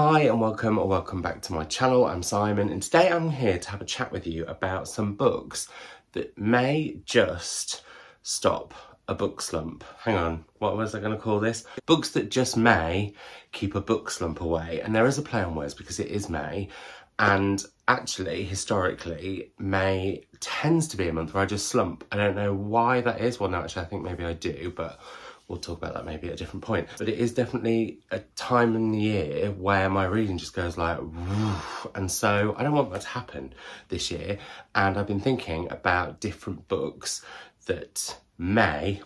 Hi and welcome or welcome back to my channel. I'm Simon and today I'm here to have a chat with you about some books that may just stop a book slump. Hang on, what was I going to call this? Books that just may keep a book slump away. And there is a play on words because it is May, and actually historically May tends to be a month where I just slump. I don't know why that is. Well, no, actually I think maybe I do, but we'll talk about that maybe at a different point. But it is definitely a time in the year where my reading just goes like, woof. And so I don't want that to happen this year. And I've been thinking about different books that may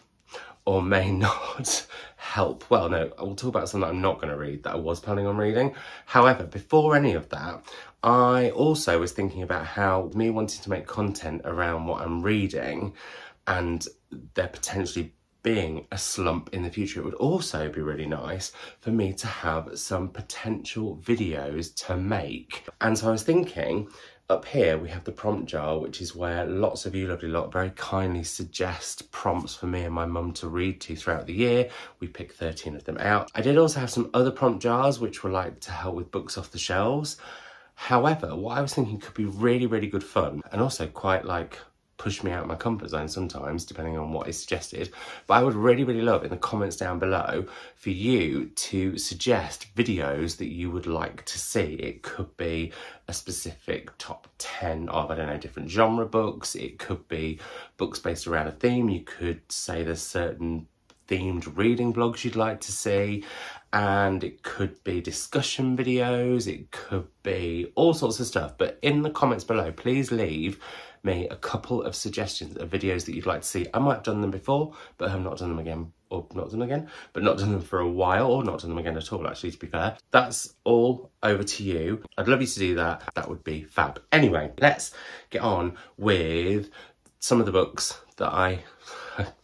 or may not help. Well, no, I will talk about some that I'm not going to read that I was planning on reading. However, before any of that, I also was thinking about how me wanting to make content around what I'm reading and there potentially being a slump in the future, it would also be really nice for me to have some potential videos to make. And so I was thinking, up here we have the prompt jar, which is where lots of you lovely lot very kindly suggest prompts for me and my mum to read to throughout the year. We picked 13 of them out. I did also have some other prompt jars which were like to help with books off the shelves. However, what I was thinking could be really, really good fun and also quite like push me out of my comfort zone sometimes, depending on what is suggested. But I would really, really love in the comments down below for you to suggest videos that you would like to see. It could be a specific top 10 of, I don't know, different genre books. It could be books based around a theme. You could say there's certain themed reading blogs you'd like to see. And it could be discussion videos. It could be all sorts of stuff. But in the comments below, please leave me a couple of suggestions of videos that you'd like to see. I might have done them before, but have not done them again, or not done them again, but not done them for a while, or not done them again at all, actually, to be fair. That's all over to you. I'd love you to do that. That would be fab. Anyway, let's get on with some of the books that I've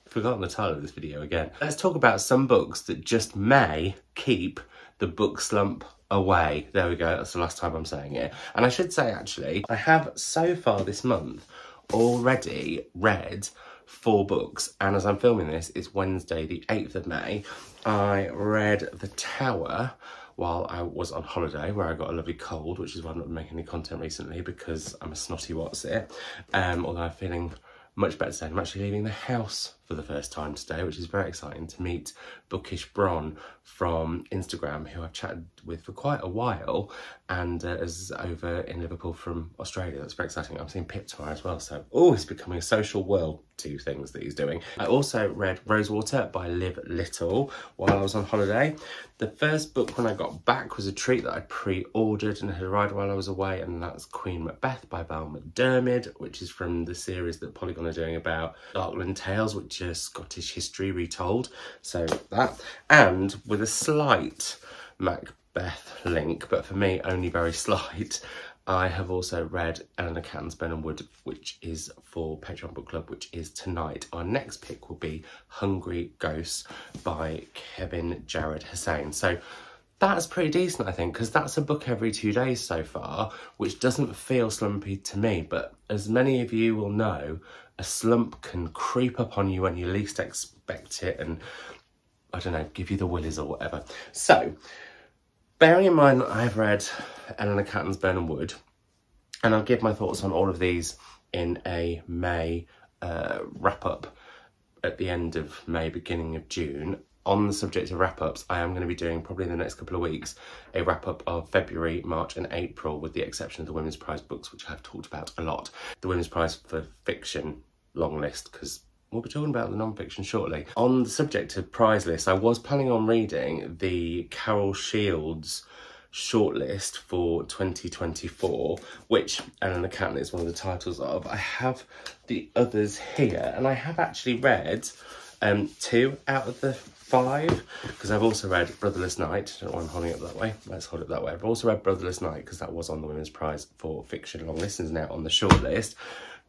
forgotten the title of this video again. Let's talk about some books that just may keep the book slump away. There we go, that's the last time I'm saying it. And I should say, actually, I have so far this month already read 4 books. And as I'm filming this, it's Wednesday, the 8th of May. I read The Tower while I was on holiday, where I got a lovely cold, which is why I'm not making any content recently, because I'm a snotty what's it. Although I'm feeling much better today. I'm actually leaving the house for the first time today, which is very exciting, to meet Bookish from Instagram, who I've chatted with for quite a while and is over in Liverpool from Australia. That's very exciting. I'm seeing Pip tomorrow as well, so he's becoming a social world, 2 things that he's doing. I also read Rosewater by Liv Little while I was on holiday. The first book when I got back was a treat that I pre-ordered and had arrived while I was away, and that's Queen Macbeth by Val McDermid, which is from the series that Polygon are doing about Darkland Tales, which is Scottish history retold. So that, and with a slight Macbeth link, but for me only very slight, I have also read Eleanor Catton's Burn and Wood, which is for Patreon Book Club, which is tonight. Our next pick will be Hungry Ghosts by Kevin Jared Hussein. So that's pretty decent, I think, because that's a book every 2 days so far, which doesn't feel slumpy to me. But as many of you will know, a slump can creep up on you when you least expect it and, I don't know, give you the willies or whatever. So, bearing in mind that I've read Eleanor Catton's Burn and Wood, and I'll give my thoughts on all of these in a May wrap-up at the end of May, beginning of June. On the subject of wrap-ups, I am going to be doing, probably in the next couple of weeks, a wrap-up of February, March and April, with the exception of the Women's Prize books, which I've talked about a lot. The Women's Prize for Fiction long list, because we'll be talking about the non-fiction shortly. On the subject of prize lists, I was planning on reading the Carol Shields shortlist for 2024, which Eleanor Catton is one of the titles of. I have the others here, and I have actually read 2 out of the 5, because I've also read Brotherless Night. I don't know why I'm holding it that way. Let's hold it that way. I've also read Brotherless Night, because that was on the Women's Prize for Fiction long list and is now on the shortlist.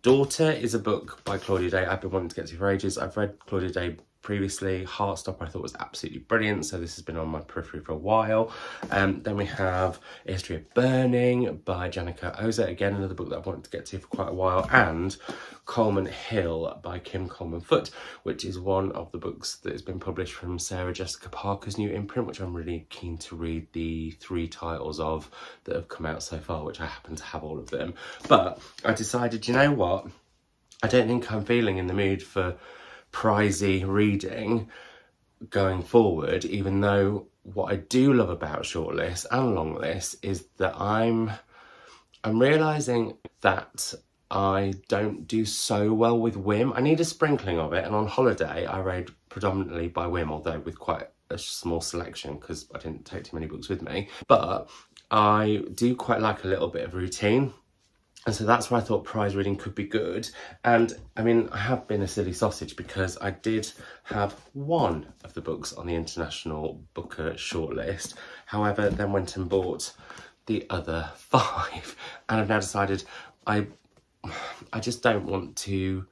Daughter is a book by Claudia Day I've been wanting to get to for ages. I've read Claudia Day previously. Heartstopper I thought was absolutely brilliant, so this has been on my periphery for a while. Then we have A History of Burning by Janica Oza, again another book that I've wanted to get to for quite a while, and Coleman Hill by Kim Coleman Foote, which is one of the books that has been published from Sarah Jessica Parker's new imprint, which I'm really keen to read the 3 titles of that have come out so far, which I happen to have all of them. But I decided, you know what, I don't think I'm feeling in the mood for prizey reading going forward, even though what I do love about shortlists and longlists is that I'm realising that I don't do so well with whim. I need a sprinkling of it, and on holiday I read predominantly by whim, although with quite a small selection because I didn't take too many books with me. But I do quite like a little bit of routine. And so that's why I thought prize reading could be good. And I mean, I have been a silly sausage because I did have one of the books on the International Booker shortlist. However, then went and bought the other 5. And I've now decided I just don't want to,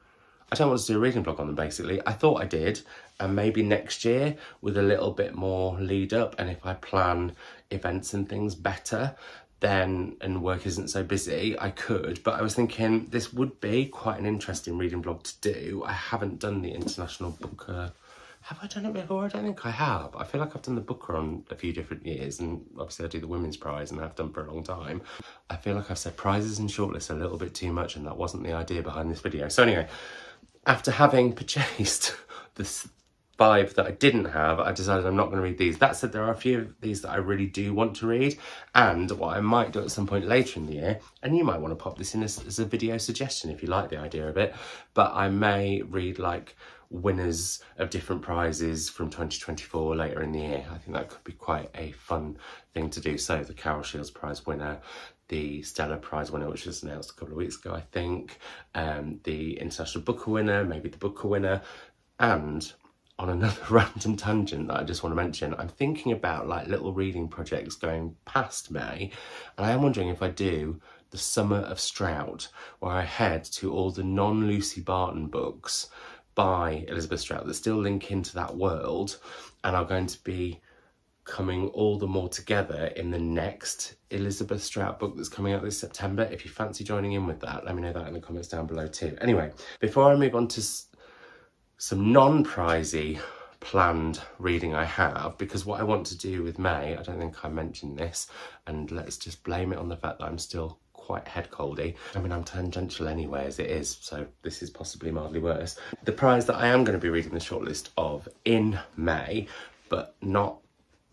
do a reading blog on them, basically. I thought I did, and maybe next year with a little bit more lead up, and if I plan events and things better, then, and work isn't so busy, I could. But I was thinking this would be quite an interesting reading blog to do. I haven't done the International Booker. Have I done it before? I don't think I have. I feel like I've done the Booker on a few different years, and obviously I do the Women's Prize and I've done for a long time. I feel like I've said prizes and shortlists a little bit too much, and that wasn't the idea behind this video. So anyway, after having purchased the 5 that I didn't have, I decided I'm not going to read these. That said, there are a few of these that I really do want to read, and what I might do at some point later in the year, and you might want to pop this in as a video suggestion if you like the idea of it, but I may read like winners of different prizes from 2024 later in the year. I think that could be quite a fun thing to do. So the Carol Shields Prize winner, the Stella Prize winner, which was announced a couple of weeks ago, I think, the International Booker winner, maybe the Booker winner, and on another random tangent that I just want to mention, I'm thinking about like little reading projects going past May, and I am wondering if I do the Summer of Strout, where I head to all the non-Lucy Barton books by Elizabeth Strout that still link into that world, and are going to be coming all the more together in the next Elizabeth Strout book that's coming out this September. If you fancy joining in with that, let me know that in the comments down below too. Anyway, before I move on to some non-prizey planned reading I have, because what I want to do with May, I don't think I mentioned this, and let's just blame it on the fact that I'm still quite head coldy. I mean, I'm tangential anyway as it is, so this is possibly mildly worse. The prize that I am going to be reading the shortlist of in May, but not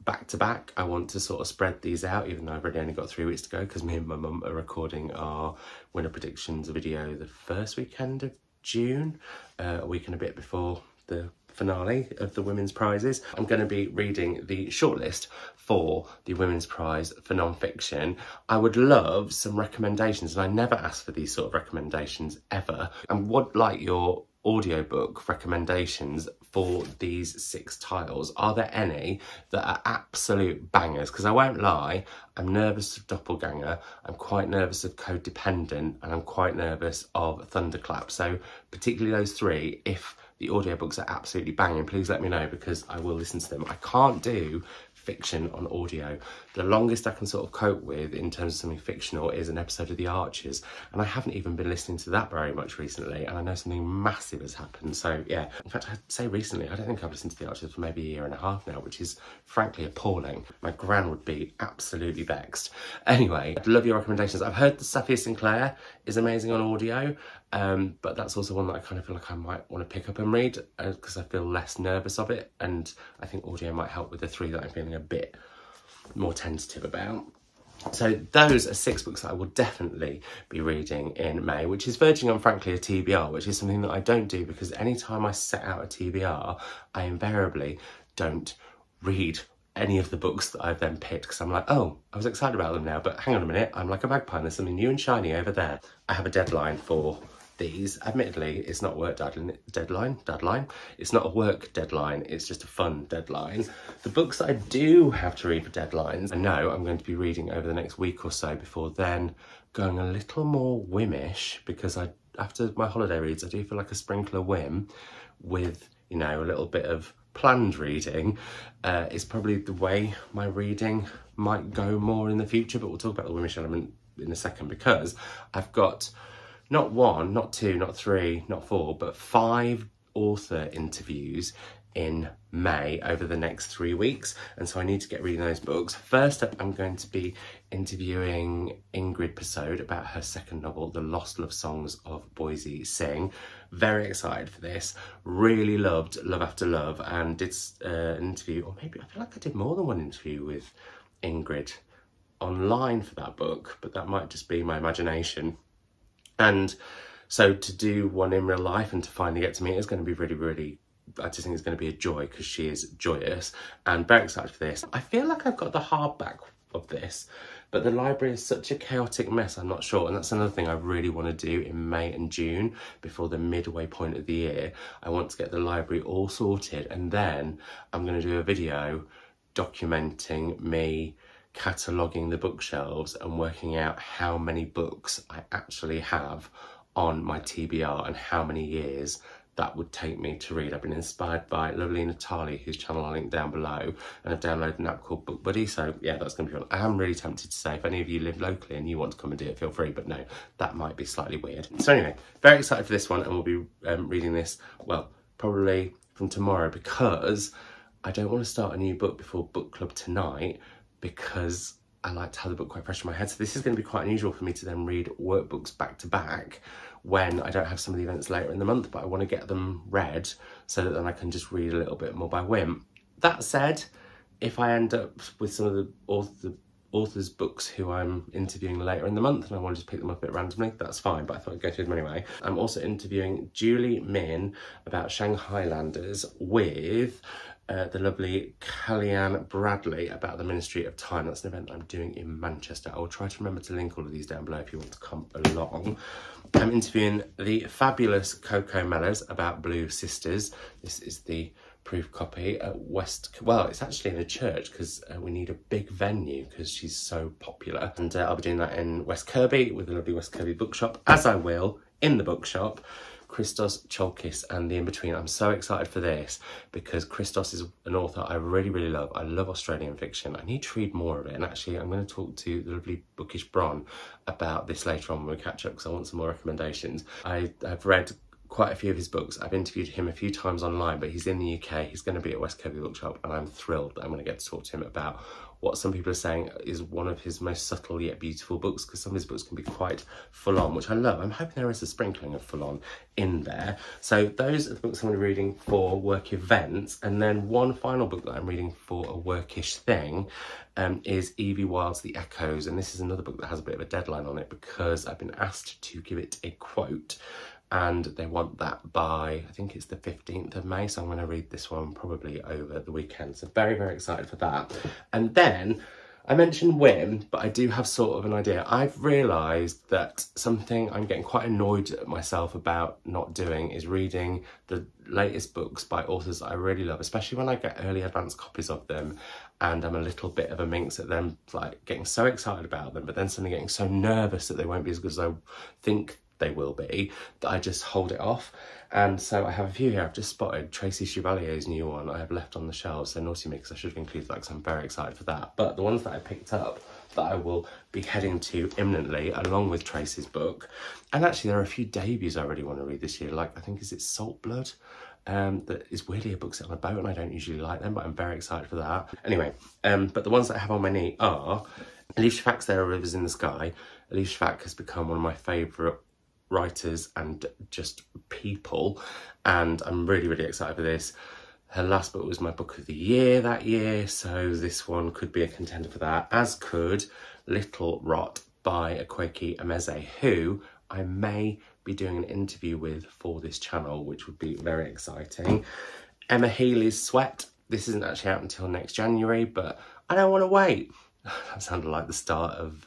back to back. I want to sort of spread these out, even though I've already only got 3 weeks to go, because me and my mum are recording our winner predictions video the first weekend of June, a week and a bit before the finale of the Women's Prizes. I'm going to be reading the shortlist for the Women's Prize for non-fiction. I would love some recommendations, and I never ask for these sort of recommendations ever. I would like your audiobook recommendations for these 6 titles. Are there any that are absolute bangers? Because I won't lie, I'm nervous of Doppelganger, I'm quite nervous of Codependent, and I'm quite nervous of Thunderclap. So particularly those 3, if the audiobooks are absolutely banging, please let me know, because I will listen to them. I can't do fiction on audio. The longest I can sort of cope with in terms of something fictional is an episode of The Archers, and I haven't even been listening to that very much recently, and I know something massive has happened. So yeah, in fact, I'd say recently, I don't think I've listened to The Archers for maybe a year and a half now, which is frankly appalling. My gran would be absolutely vexed. Anyway, I'd love your recommendations. I've heard that Safia Sinclair is amazing on audio, but that's also one that I kind of feel like I might want to pick up and read because I feel less nervous of it, and I think audio might help with the 3 that I'm feeling a bit more tentative about. So those are 6 books that I will definitely be reading in May, which is verging on frankly a TBR, which is something that I don't do, because anytime I set out a TBR, I invariably don't read any of the books that I've then picked, because I'm like, oh, I was excited about them now, but hang on a minute, I'm like a magpie and there's something new and shiny over there. I have a deadline for these. Admittedly, it's not work deadline. It's not a work deadline, it's just a fun deadline. The books that I do have to read for deadlines, I know I'm going to be reading over the next week or so, before then going a little more whimish, because after my holiday reads, I do feel like a sprinkler whim with, you know, a little bit of planned reading, is probably the way my reading might go more in the future. But we'll talk about the women's element in a second, because I've got not one, not two, not three, not four, but 5 author interviews in May over the next 3 weeks, and so I need to get reading those books. First up, I'm going to be interviewing Ingrid Persaud about her second novel, The Lost Love Songs of Boise Sing. Very excited for this. Really loved Love After Love, and did an interview, or maybe I feel like I did more than one interview with Ingrid online for that book, but that might just be my imagination. And so to do one in real life and to finally get to meet her is going to be really, really, I just think it's going to be a joy, because she is joyous, and very excited for this. I feel like I've got the hardback of this, but the library is such a chaotic mess, I'm not sure. And that's another thing I really want to do in May and June, before the midway point of the year. I want to get the library all sorted, and then I'm going to do a video documenting me cataloguing the bookshelves and working out how many books I actually have on my TBR and how many years that would take me to read. I've been inspired by lovely Natalie, whose channel I'll link down below, and I've downloaded an app called Book Buddy, so yeah, that's going to be fun. I am really tempted to say, if any of you live locally and you want to come and do it, feel free, but no, that might be slightly weird. So anyway, very excited for this one, and we'll be reading this, well, probably from tomorrow, because I don't want to start a new book before book club tonight, because I like to have the book quite fresh in my head. So this is going to be quite unusual for me to then read workbooks back to back when I don't have some of the events later in the month, but I want to get them read so that then I can just read a little bit more by whim. That said, if I end up with some of the authors' books who I'm interviewing later in the month and I want to just pick them up a bit randomly, that's fine, but I thought I'd go through them anyway. I'm also interviewing Julie Min about Shanghailanders with the lovely Kellyanne Bradley about the Ministry of Time. That's an event I'm doing in Manchester. I will try to remember to link all of these down below if you want to come along. I'm interviewing the fabulous Coco Mellors about Blue Sisters. This is the proof copy at well, it's actually in a church, because we need a big venue because she's so popular. And I'll be doing that in West Kirby with the lovely West Kirby bookshop, as I will in the bookshop. Christos Cholkis and The In-Between. I'm so excited for this, because Christos is an author I really, really love. I love Australian fiction. I need to read more of it, and actually I'm going to talk to the lovely Bookish Bron about this later on when we catch up, because I want some more recommendations. I've read quite a few of his books. I've interviewed him a few times online, but he's in the UK. He's going to be at West Kirby Bookshop, and I'm thrilled that I'm going to get to talk to him about what some people are saying is one of his most subtle yet beautiful books, because some of his books can be quite full on, which I love. I'm hoping there is a sprinkling of full on in there. So those are the books I'm going to be reading for work events. And then one final book that I'm reading for a workish thing is Evie Wild's The Echoes. And this is another book that has a bit of a deadline on it, because I've been asked to give it a quote, and they want that by, I think it's the 15th of May, so I'm going to read this one probably over the weekend. So very, very excited for that. And then, I mentioned whim, but I do have sort of an idea. I've realised that something I'm getting quite annoyed at myself about not doing is reading the latest books by authors I really love, especially when I get early advance copies of them, and I'm a little bit of a minx at them, like getting so excited about them, but then suddenly getting so nervous that they won't be as good as I think they will be, that I just hold it off. And so I have a few here. I've just spotted Tracy Chevalier's new one I have left on the shelves, so naughty me, because I should have included that, because I'm very excited for that. But the ones that I picked up that I will be heading to imminently, along with Tracy's book, and actually there are a few debuts I really want to read this year, like I think is it Salt Blood, that is weirdly a book set on a boat, and I don't usually like them, but I'm very excited for that. Anyway, but the ones that I have on my knee are Elif Shafak's There Are Rivers in the Sky. Elif Shafak has become one of my favourite writers and just people, and I'm really, really excited for this. Her last book was my book of the year that year, so this one could be a contender for that, as could Little Rot by Akwaeke Emeze, who I may be doing an interview with for this channel, which would be very exciting. Emma Healy's Sweat. This isn't actually out until next January, but I don't want to wait. That sounded like the start of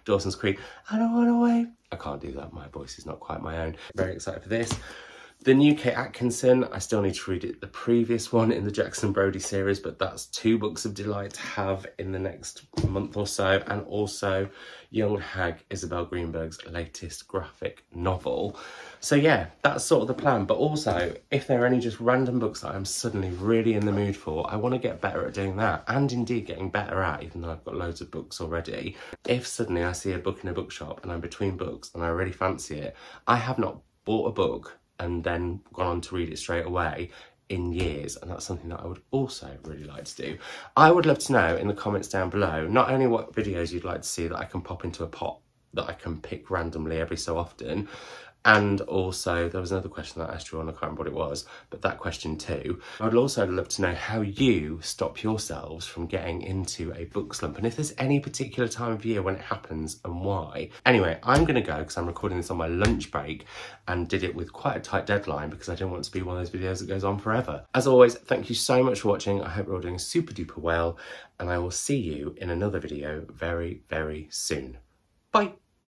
Dawson's Creek. I don't want to wait. I can't do that. My voice is not quite my own. Very excited for this. The new Kate Atkinson, I still need to read it, the previous one in the Jackson Brodie series, but that's 2 books of delight to have in the next month or so. And also Young Hag, Isabel Greenberg's latest graphic novel. So yeah, that's sort of the plan. But also, if there are any just random books that I'm suddenly really in the mood for, I want to get better at doing that, and indeed getting better at, even though I've got loads of books already. If suddenly I see a book in a bookshop and I'm between books and I really fancy it, I have not bought a book and then gone on to read it straight away in years, and that's something that I would also really like to do. I would love to know in the comments down below not only what videos you'd like to see that I can pop into a pot that I can pick randomly every so often, and also there was another question that I asked you on, I can't remember what it was, but that question too. I would also love to know how you stop yourselves from getting into a book slump, and if there's any particular time of year when it happens and why. Anyway, I'm gonna go because I'm recording this on my lunch break and did it with quite a tight deadline because I don't want it to be one of those videos that goes on forever. As always, thank you so much for watching. I hope you're all doing super duper well, and I will see you in another video very, very soon. Bye.